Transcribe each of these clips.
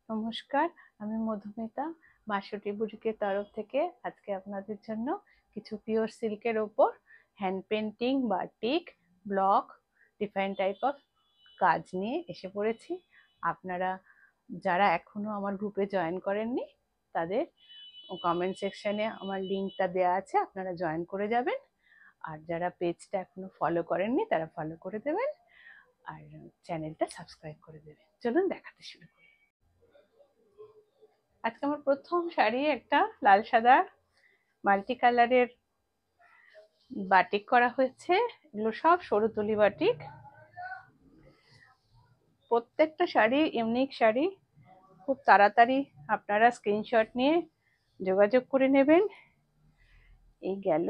নমস্কার, আমি মধুমিতা মাসুটি বুটিকের তরফ থেকে আজকে আপনাদের জন্য কিছু পিওর সিল্কের ওপর hand painting, batik, block, different type of কাজ নিয়ে এসে পড়েছি। আপনারা যারা এখনো আমার গ্রুপে জয়েন করেননি তাদের কমেন্ট সেকশনে আমার লিঙ্কটা দেওয়া আছে, আপনারা জয়েন করে যাবেন। আর যারা পেজটা এখনো ফলো করেননি তারা ফলো করে দেবেন আর চ্যানেলটা সাবস্ক্রাইব করে দেবেন। চলুন দেখাতে শুরু করি। আজকে আমার প্রথম শাড়ি একটা লাল সাদা মাল্টি কালারের বাটিক করা হয়েছে। এগুলো সব সরুতুলি বাটিক। প্রত্যেকটা শাড়ি ইউনিক শাড়ি। খুব তাড়াতাড়ি আপনারা স্ক্রিনশট নিয়ে যোগাযোগ করে নেবেন। এই গেল,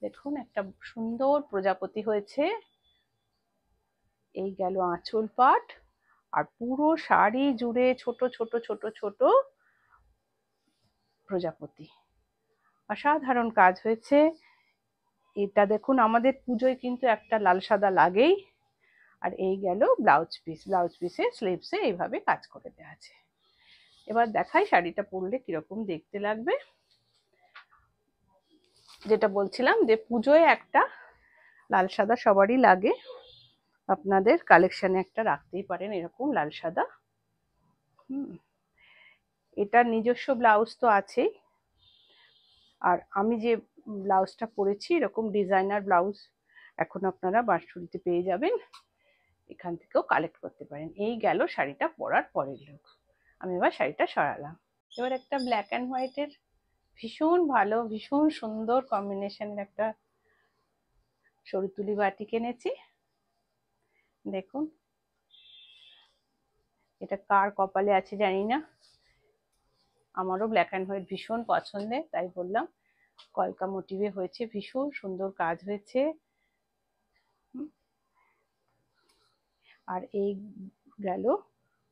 দেখুন একটা সুন্দর প্রজাপতি হয়েছে। এই গেল আঁচল পাট, আর পুরো শাড়ি জুড়ে ছোট ছোট ছোট ছোট প্রজাপতি। অসাধারণ কাজ হয়েছে। এটা দেখুন, আমাদের পুজোয় কিন্তু একটা লাল সাদা লাগেই। আর এই গেল ব্লাউজ পিস। ব্লাউজ পিসে স্লিভসে এইভাবে কাজ করে দেওয়া আছে। এবার দেখাই শাড়িটা পরলে কিরকম দেখতে লাগবে। যেটা বলছিলাম যে পুজোয় একটা লাল সাদা সবারই লাগে, আপনাদের কালেকশনে একটা রাখতেই পারেন এরকম লাল সাদা। এটার নিজস্ব ব্লাউজ তো আছেই, আর আমি যে ব্লাউজটা পরেছি এরকম ডিজাইনার ব্লাউজ এখন আপনারা বাঁশঝুড়িতে পেয়ে যাবেন, এখান থেকেও কালেক্ট করতে পারেন। এই গেল শাড়িটা পরার পরের লুক। আমি এবার শাড়িটা সরালাম। এবার একটা ব্ল্যাক অ্যান্ড হোয়াইটের ভীষণ ভালো, ভীষণ সুন্দর কম্বিনেশনের একটা সরুতুলি বাটিক এনেছি। দেখুন, এটা কার কপালে আছে জানি না, আমারও ব্ল্যাক অ্যান্ড হোয়াইট ভীষণ পছন্দের, তাই বললাম। কলকা মোটিভে হয়েছে, ভীষণ সুন্দর কাজ হয়েছে। আর এই গেল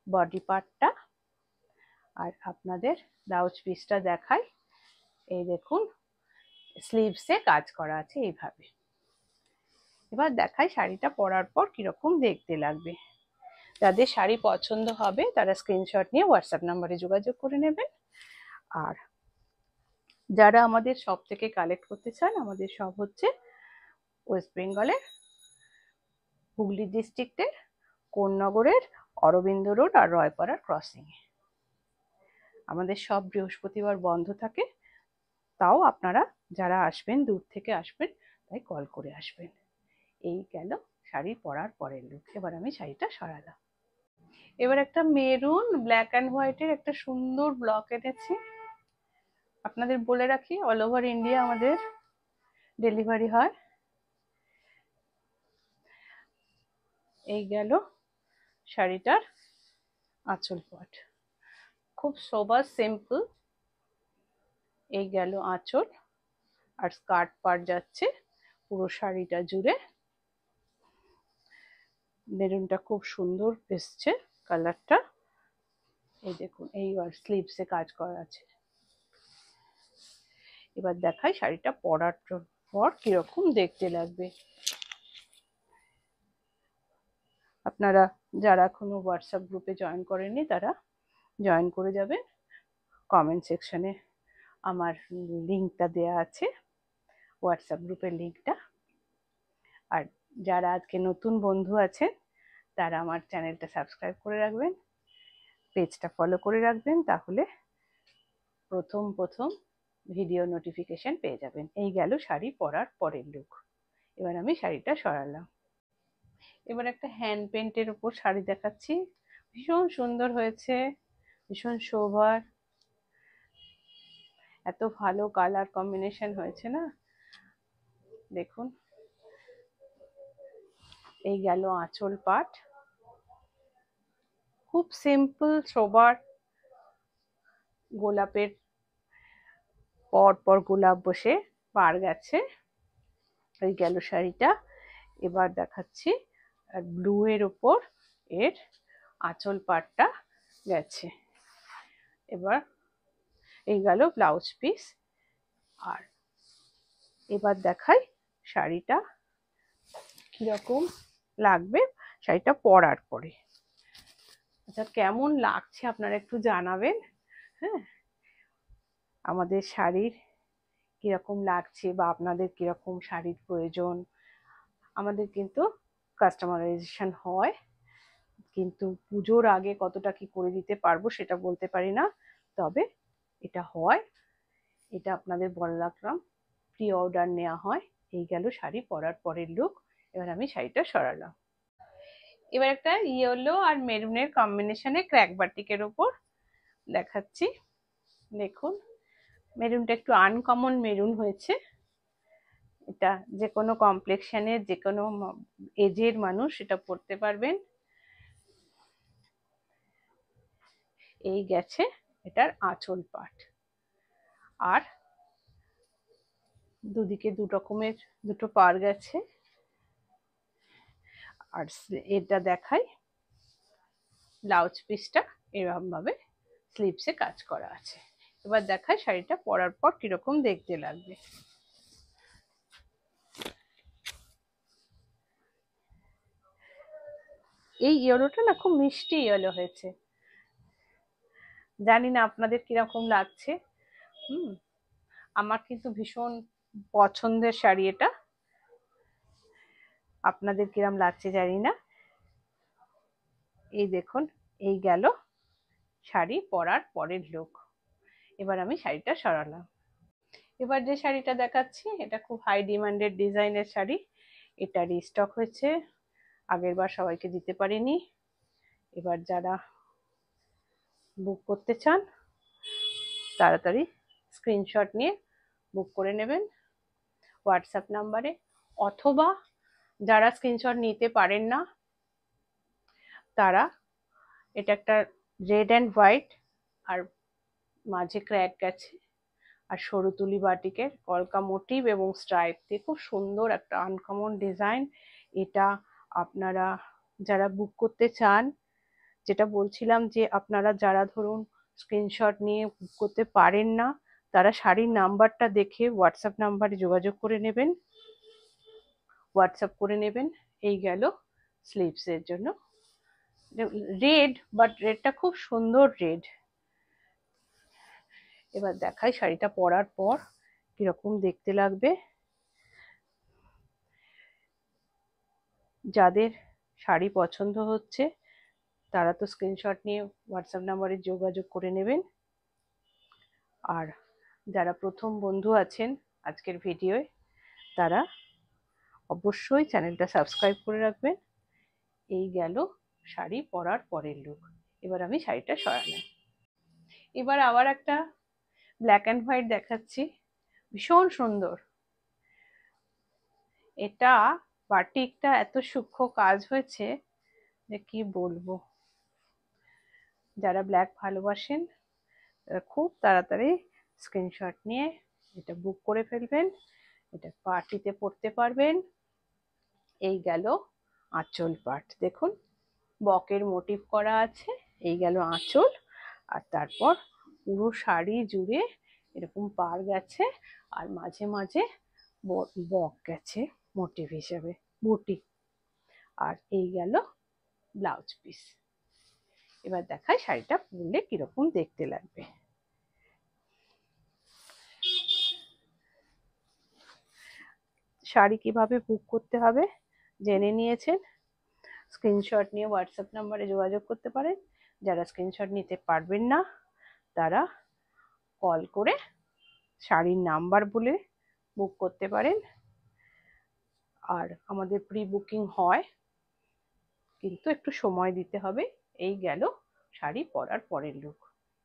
বডি পার্টটা। আর আপনাদের ব্লাউজ পিসটা দেখাই। এই দেখুন, স্লিভসে কাজ করা আছে এইভাবে। এবার দেখাই শাড়িটা পরার পর কিরকম দেখতে লাগবে। যাদের শাড়ি পছন্দ হবে তারা স্ক্রিনশট নিয়ে হোয়াটসঅ্যাপ নাম্বারে যোগাযোগ করে নেবেন। আর যারা আমাদের শপ থেকে কালেক্ট করতে চান, আমাদের শপ হচ্ছে ওয়েস্ট বেঙ্গলের হুগলি ডিস্ট্রিক্টের কোন্নগরের অরবিন্দ রোড আর রয়পাড়ার ক্রসিংয়ে। আমাদের সব বৃহস্পতিবার বন্ধ থাকে, তাও আপনারা যারা আসবেন দূর থেকে আসবেন তাই কল করে আসবেন। এই গেল শাড়ি পরার পরের লুক। এবার আমি শাড়িটা সরালাম। এবার একটা মেরুন ব্ল্যাক অ্যান্ড হোয়াইটের একটা সুন্দর ব্লক এনেছি। আপনাদের বলে রাখি, অল ওভার ইন্ডিয়া আমাদের ডেলিভারি হয়। এই গেল শাড়িটার আঁচল পাট, খুব সোবার সিম্পল। এই গেল আঁচল, আর স্কার্ট পার্ট যাচ্ছে পুরো শাড়িটা জুড়ে। মেরুনটা খুব সুন্দর এসছে কালারটা। এই দেখুন, এইবার স্লিভসে কাজ করা আছে। এবার দেখাই শাড়িটা পরার পর কিরকম দেখতে লাগবে। আপনারা যারা এখনো হোয়াটসঅ্যাপ গ্রুপে জয়েন করেননি তারা জয়েন করে যাবেন। কমেন্ট সেকশনে আমার লিঙ্কটা দেওয়া আছে, হোয়াটসঅ্যাপ গ্রুপের লিঙ্কটা। আর যারা আজকে নতুন বন্ধু আছেন তারা আমার চ্যানেলটা সাবস্ক্রাইব করে রাখবেন, পেজটা ফলো করে রাখবেন, তাহলে প্রথম ভিডিও নোটিফিকেশন পেয়ে যাবেন। এই গেল শাড়ি পরার পরের লুক। এবার আমি শাড়িটা সরালাম। এবার একটা হ্যান্ড পেন্টের উপর শাড়ি দেখাচ্ছি। ভীষণ সুন্দর হয়েছে, ভীষণ সোবার। এত ভালো কালার কম্বিনেশন হয়েছে না, দেখুন। এই গেল আঁচল পাট, খুব সিম্পল সোবার। গোলাপের পর পর গোলাপ বসে পার গেছে। এই গেল শাড়িটা। এবার দেখাচ্ছি ব্লু এর উপর এর আঁচল পাটটা গেছে। এবার এই গেল ব্লাউজ পিস। আর এবার দেখাই শাড়িটা কিরকম লাগবে শাড়িটা পরার পরে। আচ্ছা, কেমন লাগছে আপনারা একটু জানাবেন। হ্যাঁ, আমাদের শাড়ির কিরকম লাগছে বা আপনাদের কিরকম শাড়ির প্রয়োজন। আমাদের কিন্তু কাস্টমাইজেশন হয়, কিন্তু পুজোর আগে কতটা কি করে দিতে পারবো সেটা বলতে পারি না, তবে এটা হয়। এটা আপনাদের বলে রাখলাম, প্রি অর্ডার নেওয়া হয়। এই গেল শাড়ি পরার পরের লুক। এবার আমি শাড়িটা সরালাম। এবার একটা ইয়েলো আর মেরুনের কম্বিনেশনে ক্র্যাক বাটিকের ওপর দেখাচ্ছি। দেখুন, মেরুনটা একটু আনকমন মেরুন হয়েছে। এটা যে কোনো কমপ্লেক্সনের, যে কোনো এজের মানুষ এটা পরতে পারবেন। এই গেছে এটার আঁচল পাট, আর দুদিকে দু রকমের দুটো পার গেছে। আর এটা দেখাই, ব্লাউজ পিসটা এরকম ভাবে স্লিভসে কাজ করা আছে। এবার দেখাই শাড়িটা পরার পর কিরকম দেখতে লাগবে। এই ইয়েলোটা না খুব মিষ্টি ইয়েলো হয়েছে, জানি না আপনাদের কিরকম লাগছে। আমার কিন্তু ভীষণ পছন্দের শাড়ি এটা, আপনাদের কিরম লাগছে জানি না। এই দেখুন, এই গেল শাড়ি পরার পরের লুক। এবার আমি শাড়িটা সরালাম। এবার যে শাড়িটা দেখাচ্ছি এটা খুব হাই ডিমান্ডেড ডিজাইনের শাড়ি। এটা রিস্টক হয়েছে, আগের বার সবাইকে দিতে পারিনি। এবার যারা বুক করতে চান তাড়াতাড়ি স্ক্রিনশট নিয়ে বুক করে নেবেন হোয়াটসঅ্যাপ নাম্বারে, অথবা যারা স্ক্রিনশট নিতে পারেন না তারা, এটা একটা রেড অ্যান্ড হোয়াইট আর মাঝে ক্র্যাক গেছে আর সরু তুলি বাটিকের কলকা মোটিভ এবং স্ট্রাইপ দিয়ে খুব সুন্দর একটা আনকমন ডিজাইন। এটা আপনারা যারা বুক করতে চান, যেটা বলছিলাম যে আপনারা যারা ধরুন স্ক্রিনশট নিয়ে বুক করতে পারেন না, তারা শাড়ির নাম্বারটা দেখে হোয়াটসঅ্যাপ নাম্বারে যোগাযোগ করে নেবেন, হোয়াটসঅ্যাপ করে নেবেন। এই গেল স্লিভসের জন্য রেড, বাট রেডটা খুব সুন্দর রেড। এবার দেখাই শাড়িটা পরার পর কিরকম দেখতে লাগবে। যাদের শাড়ি পছন্দ হচ্ছে তারা তো স্ক্রিনশট নিয়ে হোয়াটসঅ্যাপ নাম্বারে যোগাযোগ করে নেবেন। আর যারা প্রথম বন্ধু আছেন আজকের ভিডিওয়, তারা অবশ্যই চ্যানেলটা সাবস্ক্রাইব করে রাখবেন। এই গেল শাড়ি পরার পরের লুক। এবার আমি শাড়িটা সরালাম। এবার আবার একটা ব্ল্যাক অ্যান্ড হোয়াইট দেখাচ্ছি, ভীষণ সুন্দর। এটা বাটিকটা এত সূক্ষ্ম কাজ হয়েছে যে কি বলবো। যারা ব্ল্যাক ভালোবাসেন তারা খুব তাড়াতাড়ি স্ক্রিনশট নিয়ে এটা বুক করে ফেলবেন, এটা পার্টিতে পরতে পারবেন। এই গেল আঁচল পার্ট, দেখুন বকের মোটিভ করা আছে। এই গেল আঁচল, আর তারপর পুরো শাড়ি জুড়ে এরকম পার গেছে আর মাঝে মাঝে বক গেছে মোটিভ হিসেবে, বুটি। আর এই গেল ব্লাউজ পিস। এবার দেখাই শাড়িটা পরলে কিরকম দেখতে লাগবে। শাড়ি কিভাবে বুক করতে হবে জেনে নিয়েছেন, স্ক্রিনশট নিয়ে হোয়াটসঅ্যাপ নাম্বারে যোগাযোগ করতে পারেন। যারা স্ক্রিনশট নিতে পারবেন না তারা কল করে শাড়ির নাম্বার বলে বুক করতে পারেন। আর আমাদের প্রি বুকিং হয়, কিন্তু একটু সময় দিতে হবে। এই গেল শাড়ি পরার পরের লুক।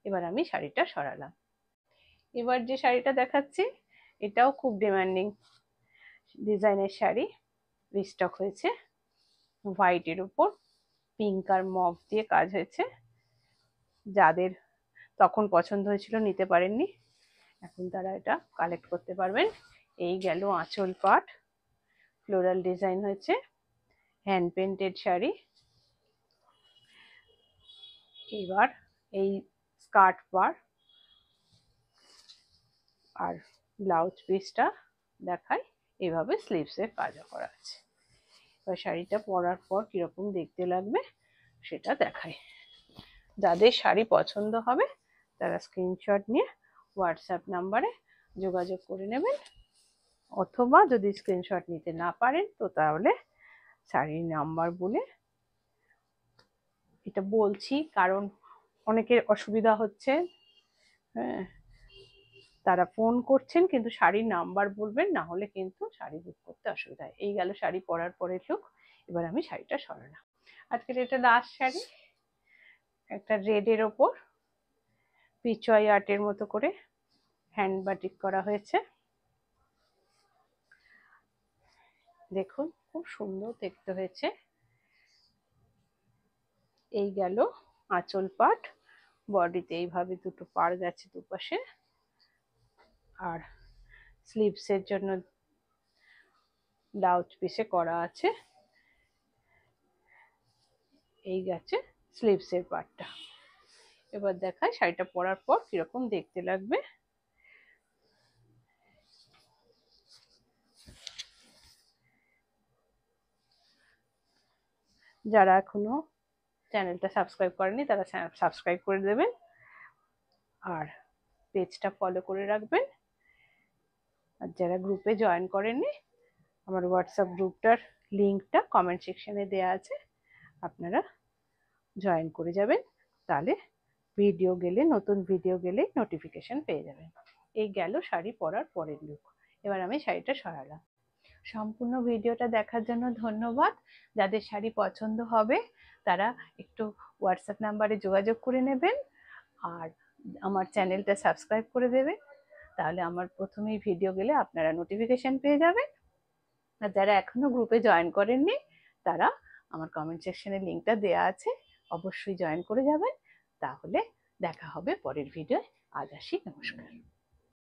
এবার আমি শাড়িটা সরালাম। এবার যে শাড়িটা দেখাচ্ছি এটাও খুব ডিমান্ডিং ডিজাইনের শাড়ি, রিস্টক হয়েছে। হোয়াইটের উপর পিঙ্ক আর মভ দিয়ে কাজ হয়েছে। যাদের তখন পছন্দ হয়েছিল নিতে পারেননি, এখন তারা এটা কালেক্ট করতে পারবেন। এই গেল আঁচল পাট, ফ্লোরাল ডিজাইন হয়েছে, হ্যান্ড পেন্টেড শাড়ি। এবার এই স্কার্ট পার আর ব্লাউজ পিসটা দেখাই, এইভাবে স্লিভসের কাজও করা আছে। এবার শাড়িটা পরার পর কিরকম দেখতে লাগবে সেটা দেখাই। যাদের শাড়ি পছন্দ হবে তারা স্ক্রিনশট নিয়ে হোয়াটসঅ্যাপ নাম্বারে যোগাযোগ করে নেবেন, অথবা যদি স্ক্রিনশট নিতে না পারেন তো তাহলে শাড়ির নাম্বার বলে, এটা বলছি কারণ অনেকের অসুবিধা হচ্ছে, হ্যাঁ, তারা ফোন করছেন কিন্তু শাড়ির নাম্বার বলবেন, না হলে কিন্তু শাড়ি বুক করতে অসুবিধা হয়। এই গেল শাড়ি পরার পরের লুক। এবার আমি শাড়িটা সরালাম। আজকের এটা লাস্ট শাড়ি, একটা রেডের ওপর পিচওয়াই আর্টের মতো করে হ্যান্ড বাটিক করা হয়েছে। দেখুন খুব সুন্দর দেখতে হয়েছে। এই গেল আঁচল পাট, বডিতে এইভাবে দুটো পাড় গেছে দুপাশে, আর স্লিভসের জন্য ব্লাউজ পিসে করা আছে। এই গেছে স্লিভসের পার্টটা। এবার দেখাই শাড়িটা পরার পর কিরকম দেখতে লাগবে। যারা এখনো চ্যানেলটা সাবস্ক্রাইব করেনি তারা সাবস্ক্রাইব করে দেবেন, আর পেজটা ফলো করে রাখবেন। আর যারা গ্রুপে জয়েন করেননি, আমার হোয়াটসঅ্যাপ গ্রুপটার লিঙ্কটা কমেন্ট সেকশনে দেওয়া আছে, আপনারা জয়েন করে যাবেন, তাহলে ভিডিও গেলে, নতুন ভিডিও গেলে নোটিফিকেশন পেয়ে যাবেন। এই গেল শাড়ি পরার পরের লুক। এবার আমি শাড়িটা সরালাম। সম্পূর্ণ ভিডিওটা দেখার জন্য ধন্যবাদ। যাদের শাড়ি পছন্দ হবে তারা একটু হোয়াটসঅ্যাপ নাম্বারে যোগাযোগ করে নেবেন, আর আমার চ্যানেলটা সাবস্ক্রাইব করে দেবেন, তাহলে আমার প্রথমেই ভিডিও গেলে আপনারা নোটিফিকেশন পেয়ে যাবেন। আর যারা এখনো গ্রুপে জয়েন করেননি তারা আমার কমেন্ট সেকশনে লিঙ্কটা দেওয়া আছে, অবশ্যই জয়েন করে যাবেন। তাহলে দেখা হবে পরের ভিডিওয়। আজ আসি, নমস্কার।